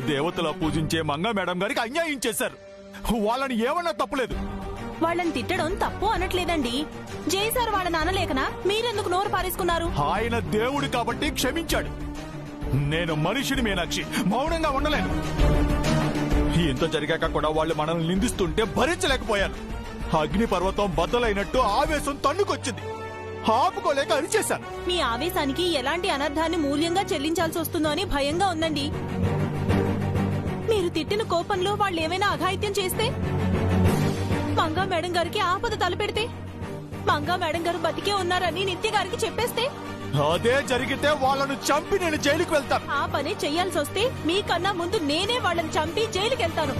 దేవతలా పూజించే మంగా మేడం గారికి అన్యాయం చేశారు. వాళ్ళని ఏమన్నా తప్పులేదు. వాళ్ళని తిట్టడం తప్పు అనట్లేదండి. జై సార్ వాళ్ళని అనలేకనా మీరెందుకు నోరు పారేసుకున్నారు? ఆయన దేవుడు కాబట్టి క్షమించాడు. నేను మనిషిని మీనాక్షి, మౌనంగా ఉండలేను. ఇంత జరిగాక కూడా వాళ్ళు మనల్ని నిందిస్తుంటే భరించలేకపోయాను. అగ్ని పర్వతం బద్దలైనట్టు ఆవేశం తన్నుకొచ్చింది. ఆపుకోలేక అరిచేశాను. మీ ఆవేశానికి ఎలాంటి అనర్థాన్ని మూల్యంగా చెల్లించాల్సి వస్తుందో అని భయంగా ఉందండి. మీరు తిట్టిన కోపంలో వాళ్ళు ఏమైనా అఘాయిత్యం చేస్తే, మంగా మేడం గారికి ఆపద తలపెడితే, మంగా మేడం గారు బతికే ఉన్నారని నిత్య గారికి చెప్పేస్తే, అదే జరిగితే వాళ్ళను చంపి నేను జైలుకి వెళ్తాను. ఆ పని చెయ్యాల్సి వస్తే మీకన్నా ముందు నేనే వాళ్ళని చంపి జైలుకి వెళ్తాను.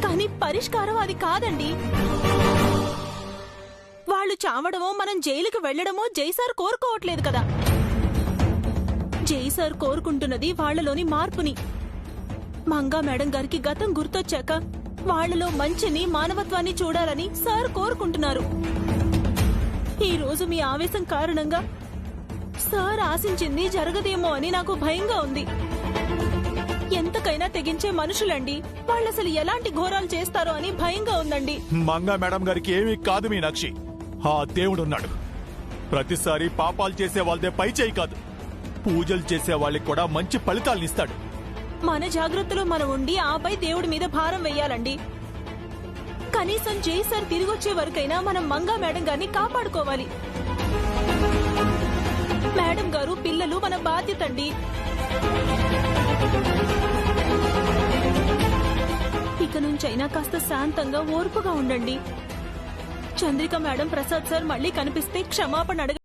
కానీ పరిష్కారం అది కాదండి. వాళ్ళు చావడమో మనం జైలుకి వెళ్లడమో జైసార్ కోరుకోవట్లేదు కదా. జైసార్ కోరుకుంటున్నది వాళ్లలోని మార్పుని. మంగా మేడం గారికి గతం గుర్తొచ్చాక వాళ్లలో మంచిని, మానవత్వాన్ని చూడాలని సార్ కోరుకుంటున్నారు. ఈ రోజు మీ ఆవేశం కారణంగా సార్ ఆశించింది జరగదేమో అని నాకు భయంగా ఉంది. ఎంతకైనా తెగించే మనుషులండి. వాళ్ళసలు ఎలాంటి ఘోరాలు చేస్తారో అని భయంగా ఉందండి. మంగా మేడం గారికి ఏమీ కాదు మీనాక్షి. ఆ దేవుడున్నాడు. ప్రతిసారి పాపాలు చేసే వాళ్ళదే పై చేయి కాదు, పూజలు చేసే వాళ్ళకి కూడా మంచి ఫలితాలనిస్తాడు. మన జాగ్రత్తలో మనం ఉండి ఆపై దేవుడి మీద భారం వెయ్యాలండి. కనీసం జై సార్ తిరిగొచ్చే వరకైనా మనం మంగా మేడం గారిని కాపాడుకోవాలి. మేడం గారు, పిల్లలు మన బాధ్యత అండి. ఇక నుంచైనా కాస్త శాంతంగా, ఓర్పుగా ఉండండి. చంద్రిక మేడం, ప్రసాద్ సార్ మళ్ళీ కనిపిస్తే క్షమాపణ అడగ.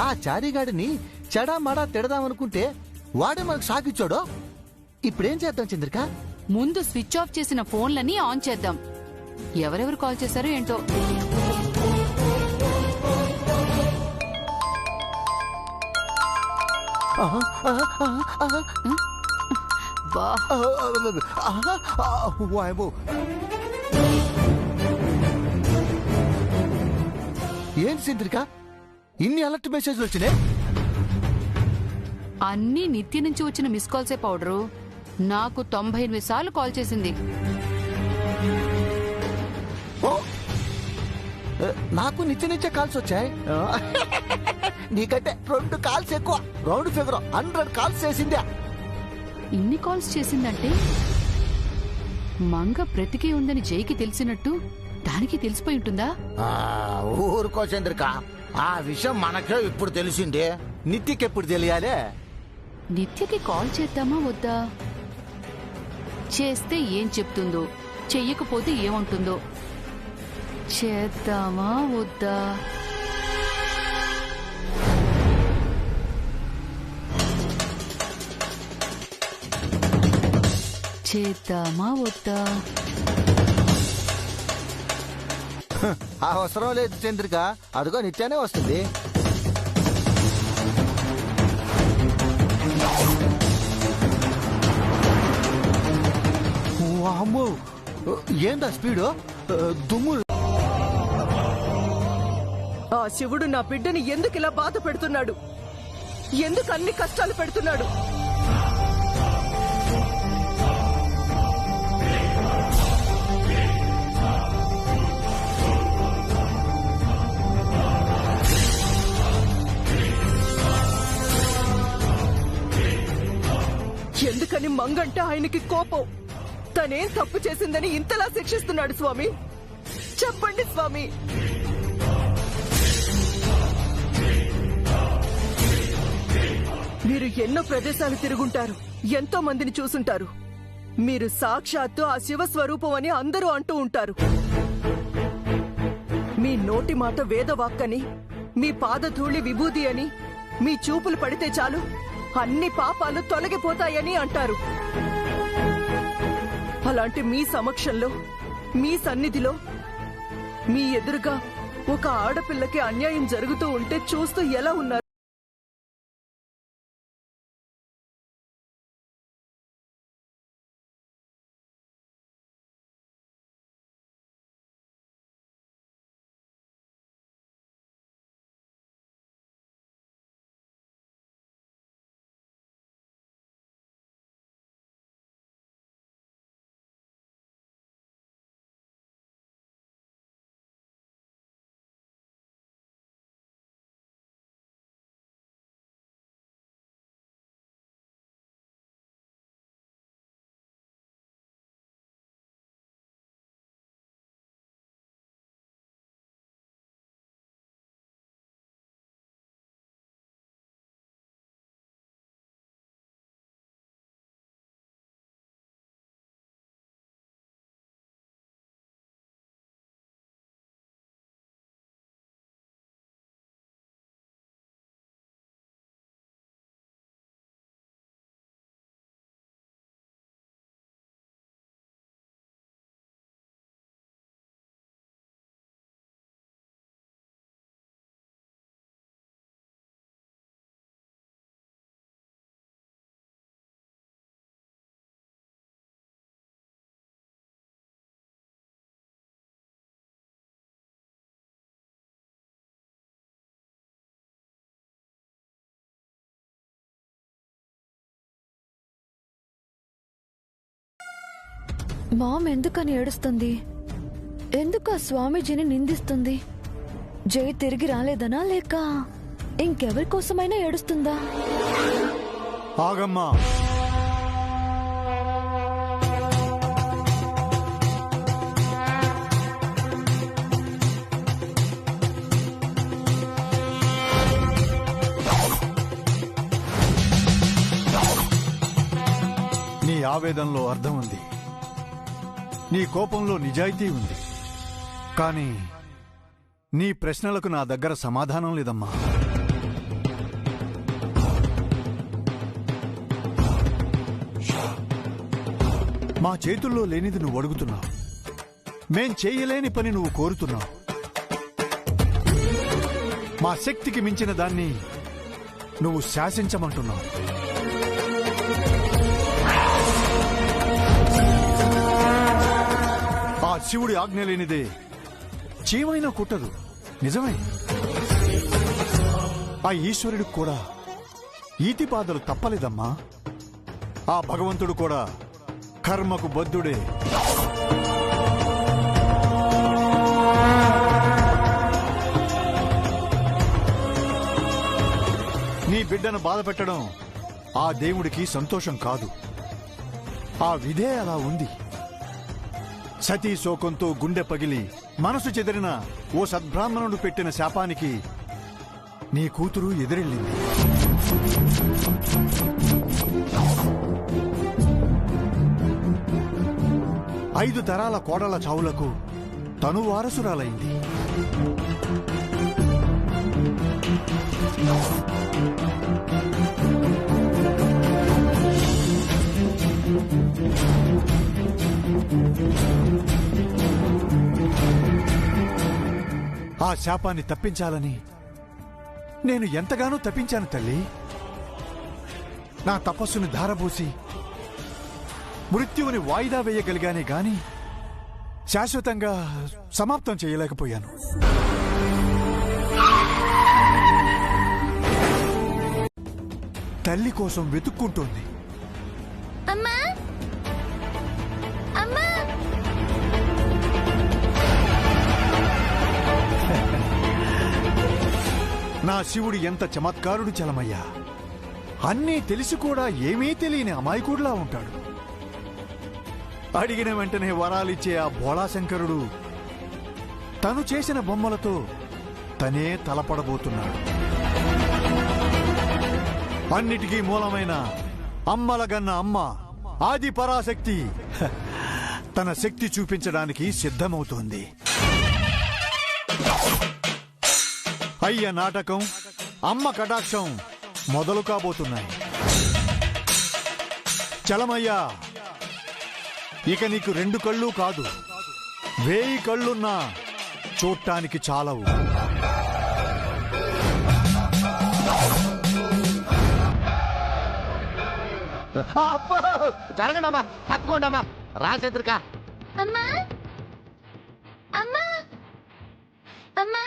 ఆ చారీగాడిని చెడామడా తిడదామనుకుంటే వాడే మనకు సాకిచ్చాడో. ఇప్పుడేం చేద్దాం చంద్రిక? ముందు స్విచ్ ఆఫ్ చేసిన ఫోన్లని ఆన్ చేద్దాం. ఎవరెవరు కాల్ చేశారో ఏంటో. ఏంటి చంద్రిక, ఇన్ని అలర్ట్ మెసేజ్లు వచ్చినాయి? అన్ని నిత్య నుంచి వచ్చిన మిస్ కాల్సే. పౌడరు నాకు 98 సార్లు కాల్ చేసింది. నాకు నిత్య కాల్స్ వచ్చాయి. నీకంటే 2 కాల్స్ ఎక్కువ. రౌండ్ ఫిగర్ 100 కాల్స్ చేసిందా? ఇన్ని కాల్స్ చేసిందంటే మంగ బ్రతికే ఉందని జైకి తెలిసినట్టు దానికి తెలిసిపోయి ఉంటుందా? ఊరుకో చంద్రిక, ఆ విషయం మనకే ఇప్పుడు తెలిసిందే. నిత్యకి ఎప్పుడు తెలియాలే? నిత్యకి కాల్ చేద్దామా వద్దా? చేస్తే ఏం చెప్తుందో, చెయ్యకపోతే ఏమంటుందో. చేద్దామా వద్దా? చేద్దామా వద్దా? అవసరం లేదు చంద్రిక, అదిగో నిత్యానే వస్తుంది. అమ్మో, ఏందా స్పీడు? దుమ్ము. ఆ శివుడు నా బిడ్డని ఎందుకు ఇలా బాధ పెడుతున్నాడు? ఎందుకు అన్ని కష్టాలు పెడుతున్నాడు? ఎందుకని మంగంటే ఆయనకి కోపం? తనేం తప్పు చేసిందని ఇంతలా శిక్షిస్తున్నాడు స్వామి? చెప్పండి స్వామి. మీరు ఎన్నో ప్రదేశాలు తిరుగుంటారు, ఎంతో మందిని చూసుంటారు. మీరు సాక్షాత్తు ఆ శివ స్వరూపం అని అందరూ అంటూ ఉంటారు. మీ నోటి మాట వేదవాక్కని, మీ పాదధూళి విభూది అని, మీ చూపులు పడితే చాలు అన్ని పాపాలు తొలగిపోతాయని అంటారు. అలాంటి మీ సమక్షంలో, మీ సన్నిధిలో, మీ ఎదురుగా ఒక ఆడపిల్లకి అన్యాయం జరుగుతూ ఉంటే చూస్తూ ఎలా ఉన్నారు? మామ్ ఎందుకని ఏడుస్తుంది? ఎందుకు ఆ స్వామీజీని నిందిస్తుంది? జై తిరిగి రాలేదనా, లేక ఇంకెవరి కోసమైనా ఏడుస్తుందా? ఆగమ్మా. నీ ఆవేదనలో అర్థం ఉంది, నీ కోపంలో నిజాయితీ ఉంది. కానీ నీ ప్రశ్నలకు నా దగ్గర సమాధానం లేదమ్మా. మా చేతుల్లో లేనిది నువ్వు అడుగుతున్నావు, మేం చేయలేని పని నువ్వు కోరుతున్నావు. మా శక్తికి మించిన దాన్ని నువ్వు శాసించమంటున్నావు. ఆ శివుడి ఆజ్ఞ లేనిదే చీమైనా కుట్టదు, నిజమే. ఆ ఈశ్వరుడికి కూడా ఈతిపాదలు తప్పలేదమ్మా. ఆ భగవంతుడు కూడా కర్మకు బద్ధుడే. నీ బిడ్డను బాధ పెట్టడం ఆ దేవుడికి సంతోషం కాదు. ఆ విధే అలా ఉంది. సతీ శోకంతో గుండె పగిలి మనసు చెదిరిన ఓ సద్బ్రాహ్మణుడు పెట్టిన శాపానికి నీ కూతురు ఎదురెళ్ళింది. ఐదు తరాల కోడల చావులకు తను వారసురాలైంది. ఆ శాపాన్ని తప్పించాలని నేను ఎంతగానో తప్పించాను తల్లి. నా తపస్సుని ధారబోసి మృత్యువుని వాయిదా వేయగలిగానే గాని శాశ్వతంగా సమాప్తం చేయలేకపోయాను. తల్లి కోసం వెతుక్కుంటోంది. అమ్మా అమ్మా నా శివుడు ఎంత చమత్కారుడు చలమయ్యా. అన్నీ తెలిసి కూడా ఏమీ తెలియని అమాయకుడిలా ఉంటాడు. అడిగిన వెంటనే వరాలిచ్చే ఆ భోళాశంకరుడు తను చేసిన బొమ్మలతో తనే తలపడబోతున్నాడు. అన్నిటికీ మూలమైన అమ్మలగన్న అమ్మ ఆది పరాశక్తి తన శక్తి చూపించడానికి సిద్ధమవుతోంది. అయ్య నాటకం, అమ్మ కటాక్షం మొదలు కాబోతున్నాయి. చలమయ్యా, ఇక నీకు 2 కళ్ళు కాదు 1000 కళ్ళున్నా చూడటానికి చాలవు. జరగండమ్మా, తప్పకోండమ్మా. రాజేంద్రిక అమ్మా అమ్మా అమ్మా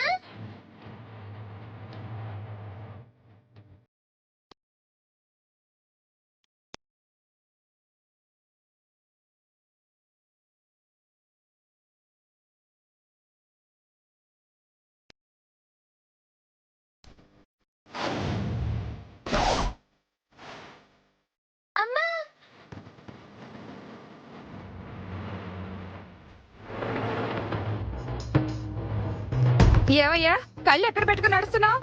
ఏవయ్యా కళ్ళు ఎక్కడ పెట్టుకుని నడుస్తున్నావు?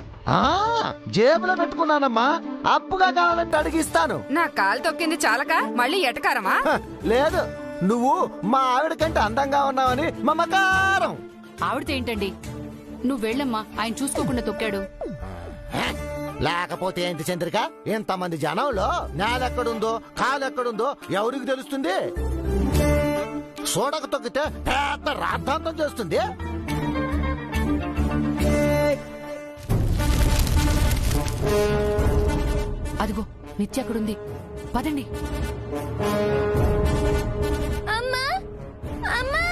జేబులో పెట్టుకున్నానమ్మా. అప్పుగా కావాలంటే అడిగిస్తాను. నా కాలు తొక్కింది చాలక మళ్ళీ ఎటకారమా? లేదు, నువ్వు మా ఆవిడ కంటే అందంగా ఉన్నావని మమకారం. ఆవిడతో ఏంటండి? నువ్వు వెళ్ళమ్మా, ఆయన చూసుకోకుండా తొక్కాడు. లేకపోతే ఏంటి చంద్రిక, ఇంతమంది జనంలో నేలెక్కడుందో కాలెక్కడుందో ఎవరికి తెలుస్తుంది? సోడకు తొక్కితే పెద్ద రాద్ధాంతం చేస్తుంది. అదిగో నిత్య అక్కడుంది, పదండి. అమ్మా అమ్మా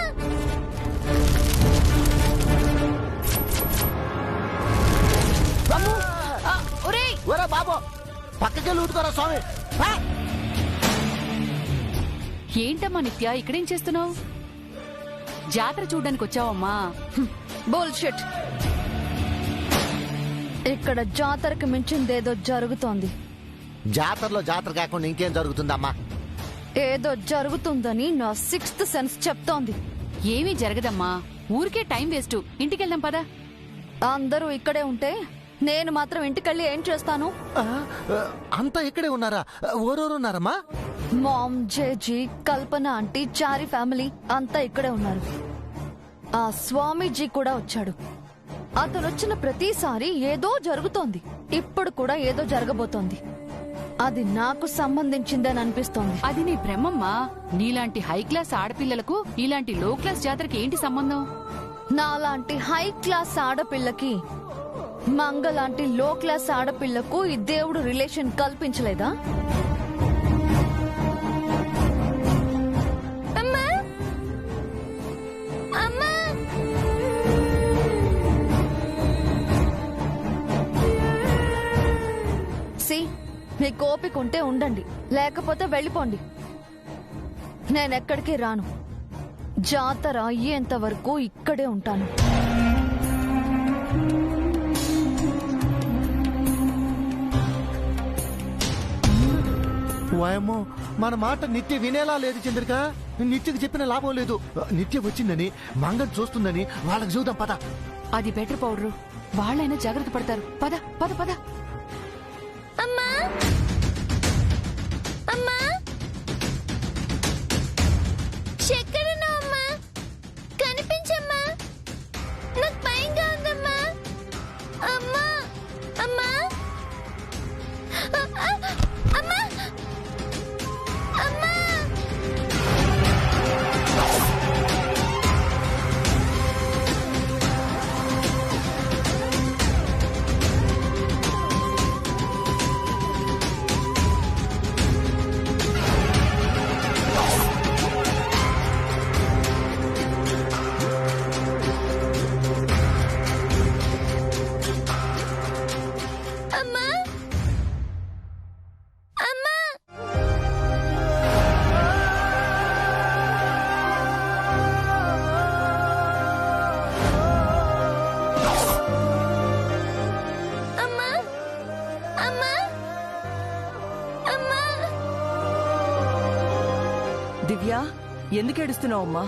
ఒరే బాబు, పక్కకి లూటుకోరా స్వామి. ఏంటమ్మా నిత్య, ఇక్కడేం చేస్తున్నావు? జాతర చూడ్డానికి వచ్చావమ్మా? బోల్షిట్. ఇక్కడ జాతరకు మించిందేదో జరుగుతోంది. జాతరలో జాతర కాకుండా ఇంకేం జరుగుతుందమ్మా? ఏదో జరుగుతుందని నా 6th సెన్స్ చెప్తోంది. ఏమీ జరగదమ్మా, ఊరికే టైం వేస్ట్. ఇంటికెళ్దాం పదా. అందరూ ఇక్కడే ఉంటే నేను మాత్రం ఇంటికెళ్ళి ఏం చేస్తాను? అంతా ఇక్కడే ఉన్నారా? ఓరోరున్నారమ్మా? మామ్, జేజీ, కల్పన ఆంటీ, చారి ఫ్యామిలీ అంతా ఇక్కడే ఉన్నారు. ఆ స్వామీజీ కూడా వచ్చాడు. అతను వచ్చిన ప్రతిసారి ఏదో జరుగుతోంది. ఇప్పుడు కూడా ఏదో జరగబోతోంది. అది నాకు సంబంధించిందని అనిపిస్తోంది. అది నీ భ్రమమ్మా. నీలాంటి హై క్లాస్ ఆడపిల్లలకు ఇలాంటి లో క్లాస్ జాతరకి ఏంటి సంబంధం? నాలాంటి హై క్లాస్ ఆడపిల్లకి మంగలాంటి లో క్లాస్ ఆడపిల్లకు ఈ దేవుడు రిలేషన్ కల్పించలేదా? అమ్మా అమ్మా మీకు ఓపిక ఉంటే ఉండండి, లేకపోతే వెళ్ళిపోండి. నేనెక్కడికి రాను. జాతర అయ్యేంత వరకు ఇక్కడే ఉంటాను. వాయమ్మో, మన మాట నిత్య వినేలా లేదు చంద్రిక. నిత్యకి చెప్పిన లాభం లేదు. నిత్య వచ్చిందని మంగళ్ చూస్తుందని వాళ్ళకి చూద్దాం పద. అది బెటర్ పౌడరు, వాళ్ళైనా జాగ్రత్త పడతారు. పద పద పద. అమ్మా అమ్మా, ఎక్కడున్నావమ్మా? కనిపించమ్మా, నాకు భయంగా ఉందమ్మా. అమ్మా అమ్మా అమ్మా అమ్మా. దివ్య ఎందుకు ఏడుస్తున్నావమ్మా?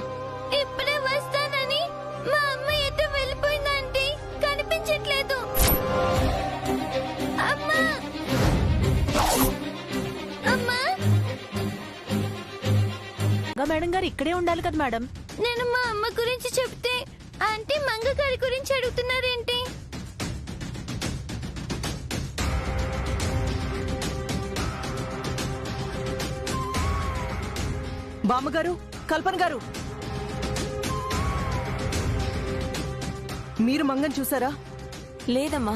ఇప్పుడే వస్తానని మా అమ్మ ఎటు వెళ్ళిపోయిందంటే కనిపించట్లేదు. అమ్మా అమ్మా, మంగా మేడం గారు ఇక్కడే ఉండాలి కదా మేడం. నేను మా అమ్మ గురించి చెప్తే ఆంటీ మంగ గారి గురించి అడుగుతున్నారేంటి? బామ్మగారు, కల్పన గారు, మీరు మంగని చూసారా? లేదమ్మా.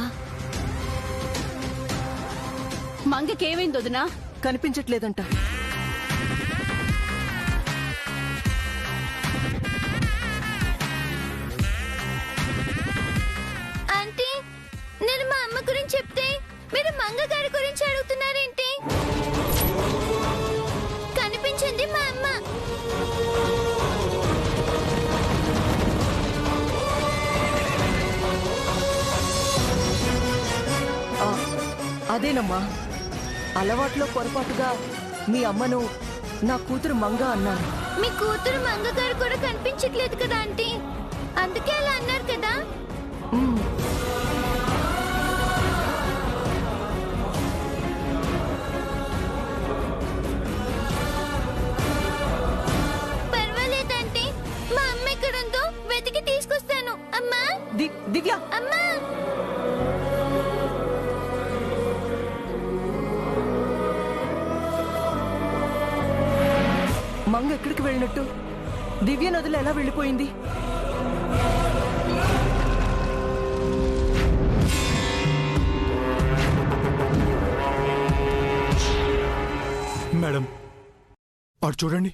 మంగకేమైంది వదినా? కనిపించట్లేదంట. ఆంటీ, నేను మా అమ్మ గురించి చెప్తే మీరు మంగ గారి గురించి అడుగుతున్నారేంటి? కనిపించింది మా అమ్మ. అదేనమ్మా, అలవాట్లో పొరపాటుగా మీ అమ్మను నా కూతురు మంగ అన్నాను. మీ కూతురు మంగ గారు కూడా కనిపించట్లేదు కదా ఆంటీ, అందుకే అలా అన్నారు కదా. ఉమ్, పర్వాలేదంటే మా అమ్మ ఎక్కడుందో వెతికి తీసుకొస్తాను. అమ్మా దివ్య, అమ్మా. మంగ ఎక్కడికి వెళ్ళినట్టు? దివ్య నదులు ఎలా వెళ్ళిపోయింది? మేడం అటు చూడండి.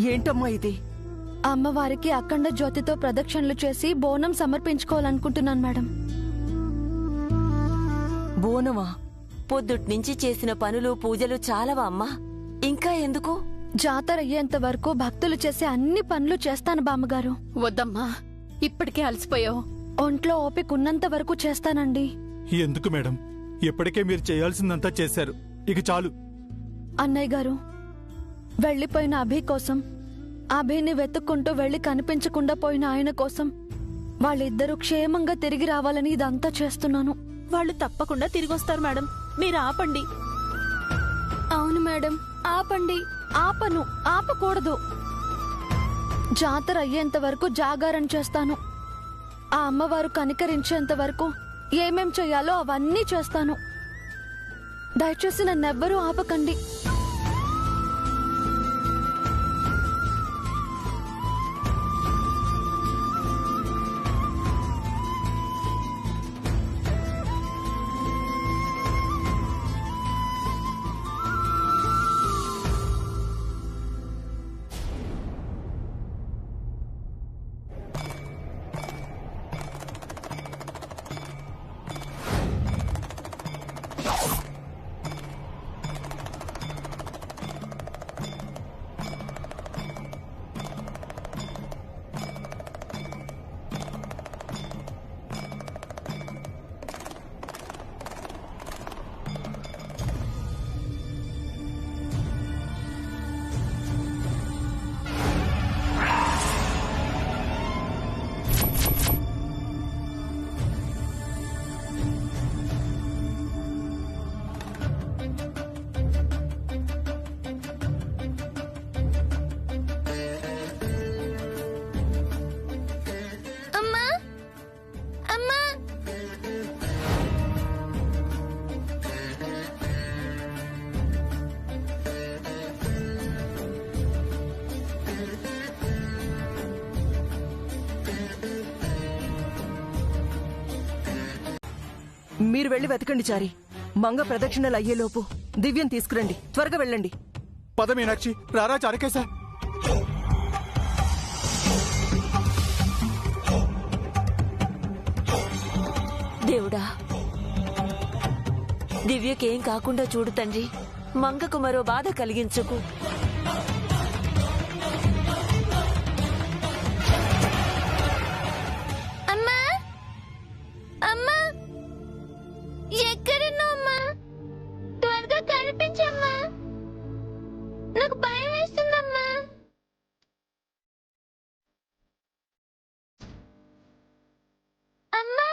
ఏంటమ్మా ఇది? అమ్మవారికి అఖండ జ్యోతితో ప్రదక్షిణలు చేసి బోనం సమర్పించుకోవాలనుకుంటున్నాను మేడం. బోనమా? పొద్దుట్నుంచి చేసిన పనులు పూజలు చాలవా అమ్మా? ఇంకా ఎందుకు? జాతర అయ్యేంత వరకు భక్తులు చేసే అన్ని పనులు చేస్తాను బామ్మగారు. వద్దమ్మా, ఇప్పటికే అలసిపోయావు. ఒంట్లో ఓపిక ఉన్నంత వరకు చేస్తానండి. ఎందుకు మేడం, ఇప్పటికే మీరు చేయాల్సిందంతా చేశారు, ఇక చాలు. అన్నయ్య గారు, వెళ్లిపోయిన అభి కోసం, అభిని వెతుక్కుంటూ వెళ్లి కనిపించకుండా పోయిన ఆయన కోసం, వాళ్ళిద్దరూ క్షేమంగా తిరిగి రావాలని ఇదంతా చేస్తున్నాను. వాళ్ళు తప్పకుండా తిరిగొస్తారు మేడం, మీరు ఆపండి. అవును మేడం, ఆపండి. ఆపను, ఆపకూడదు. జాతర అయ్యేంత వరకు జాగారం చేస్తాను. ఆ అమ్మవారు కనికరించేంత వరకు ఏమేం చెయ్యాలో అవన్నీ చేస్తాను. దయచేసి నన్నెవ్వరూ ఆపకండి. మీరు వెళ్ళి వెతకండి చారి. మంగ ప్రదక్షిణలు అయ్యేలోపు దివ్యం తీసుకురండి. త్వరగా వెళ్ళండి. పద మీనాక్షి, రారా చారకేశ. దేవుడా, దివ్యకేం కాకుండా చూడు తండ్రి. మంగకు మరో బాధ కలిగించకు. అమ్మా, అమ్మా, ఎక్కడున్నావమ్మా? త్వరగా కనిపించమ్మా, నాకు భయం వేస్తుందమ్మా. అమ్మా,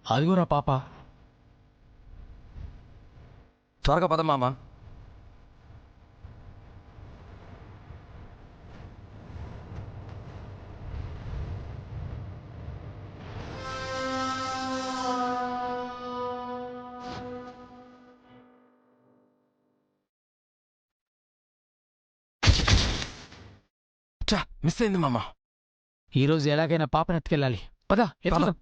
అదిగోరా పాప. త్వరగా పద మామ. మిస్ అయింది మామ. ఈరోజు ఎలాగైనా పాపను ఎత్తుకెళ్ళాలి. పద ఎత్తుకెళ్దాం.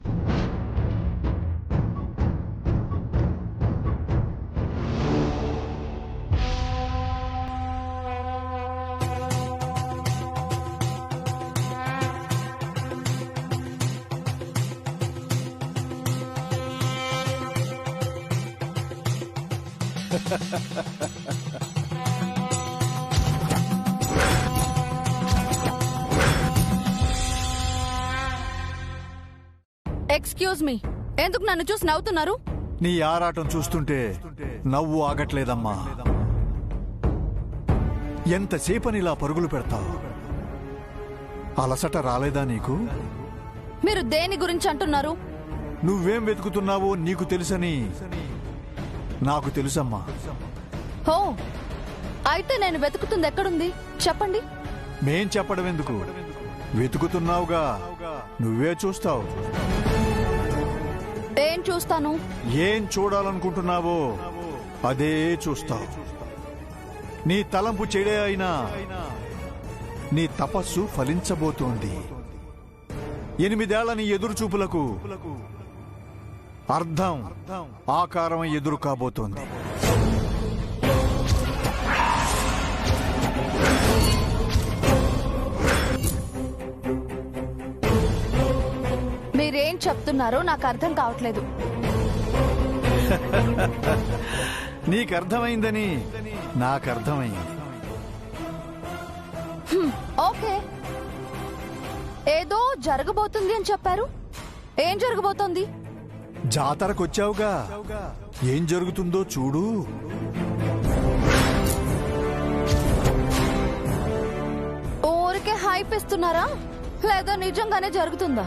ఎక్స్క్యూజ్ మీ, ఎందుకు నన్ను చూసి నవ్వుతున్నారు? నీ ఆరాటం చూస్తుంటే నవ్వు ఆగట్లేదమ్మా. ఎంతసేపని ఇలా పరుగులు పెడతావు? అలసట రాలేదా నీకు? మీరు దేని గురించి అంటున్నారు? నువ్వేం వెతుకుతున్నావో నీకు తెలుసని నాకు తెలుసమ్మా. హో, అయితే నేను వెతుకుతుంది ఎక్కడుంది చెప్పండి. మేం చెప్పడం ఎందుకు? వెతుకుతున్నావుగా, నువ్వే చూస్తావు. ఏం చూస్తాను? ఏం చూడాలనుకుంటున్నావో అదే చూస్తావు. నీ తలంపు చెడే అయినా నీ తపస్సు ఫలించబోతోంది. 8 ఏళ్ల నీ ఎదురు చూపులకు అర్థం ఆకారం ఎదురు కాబోతోంది. మీరేం చెప్తున్నారో నాకు అర్థం కావట్లేదు. నీకర్థమైందని నాకర్థమైంది. ఓకే, ఏదో జరగబోతుంది అని చెప్పారు. ఏం జరగబోతోంది? జాతరకొచ్చావుగా, ఏం జరుగుతుందో చూడు. ఊరికే హైప్ ఇస్తున్నారా లేదా నిజంగానే జరుగుతుందా?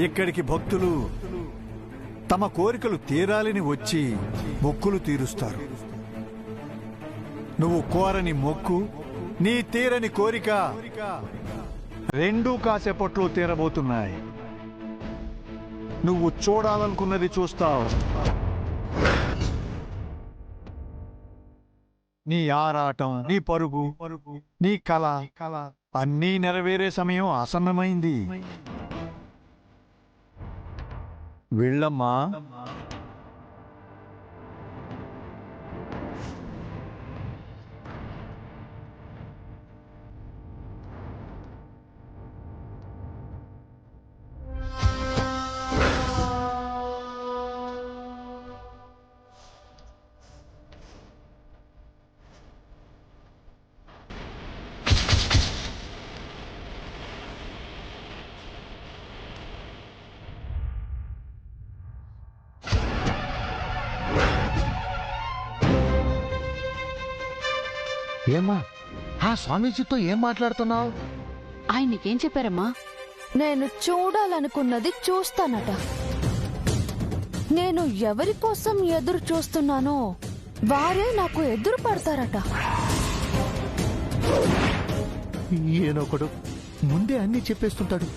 ఇక్కడికి భక్తులు తమ కోరికలు తీరాలని వచ్చి మొక్కులు తీరుస్తారు. నువ్వు కోరని మొక్కు, నీ తీరని కోరిక రెండూ కాసేపట్లో తీరబోతున్నాయి. నువ్వు చూడాలనుకున్నది చూస్తావు. నీ ఆరాటం, నీ పరుగు, నీ కళ అన్నీ నెరవేరే సమయం ఆసన్నమైంది. వెళ్ళమ్మా. ఏమ్మా, ఆ స్వామీజీతో ఏం మాట్లాడుతున్నావు? ఆయన నీకేం చెప్పారమ్మా? నేను చూడాలనుకున్నది చూస్తానట. నేను ఎవరి కోసం ఎదురు చూస్తున్నానో వారే నాకు ఎదురు పడతారట. ఈయనొకడు ముందే అన్ని చెప్పేస్తుంటాడు.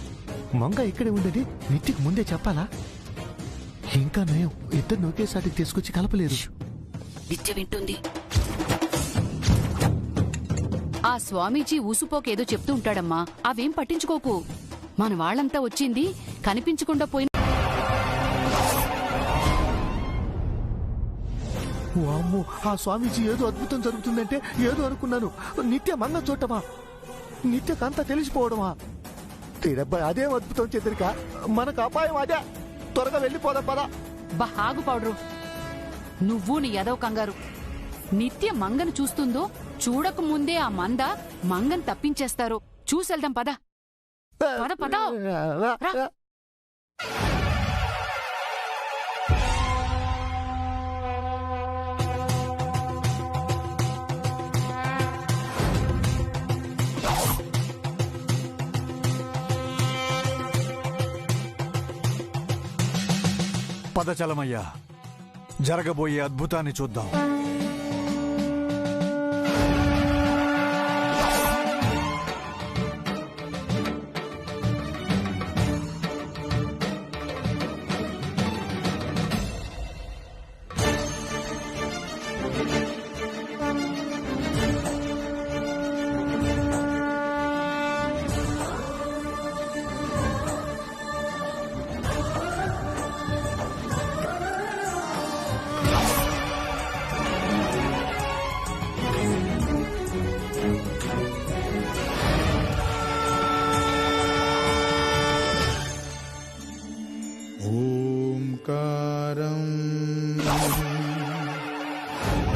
మంగ ఇక్కడే ఉండేది నిత్యకు ముందే చెప్పాలా? ఇంకా నయం, ఇద్దరు ఒకేసారికి తీసుకొచ్చి కలపలేదు. నిత్య వింటుంది. ఆ స్వామీజీ ఊసుపోకేదో చెప్తూ ఉంటాడమ్మా, అవేం పట్టించుకోకు. మన వాళ్ళంతా వచ్చింది కనిపించకుండా పోయిన. వామ్మో, ఆ స్వామీజీ ఏదో అద్భుతం జరుగుతుందంటే ఏదో అనుకున్నాను. నిత్య మంగ చూడటమా? నిత్యకంతా తెలిసిపోవడమా? తీరబ్బాయి, అదేం అద్భుతం చంద్రిక, మనకు అపాయం అదే. త్వరగా వెళ్ళిపోదాం పదా. ఆగు పౌడరు, నువ్వు నీ యదవ కంగారు. నిత్య మంగను చూస్తుందో చూడక ముందే ఆ మంద మంగను తప్పించేస్తారు. చూసెళ్దాం పద. పద పద. రా. పదచలమయ్యా, జరగబోయే అద్భుతాన్ని చూద్దాం.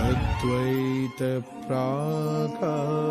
अद्वैत प्राकारम्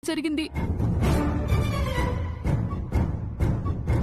జరిగింది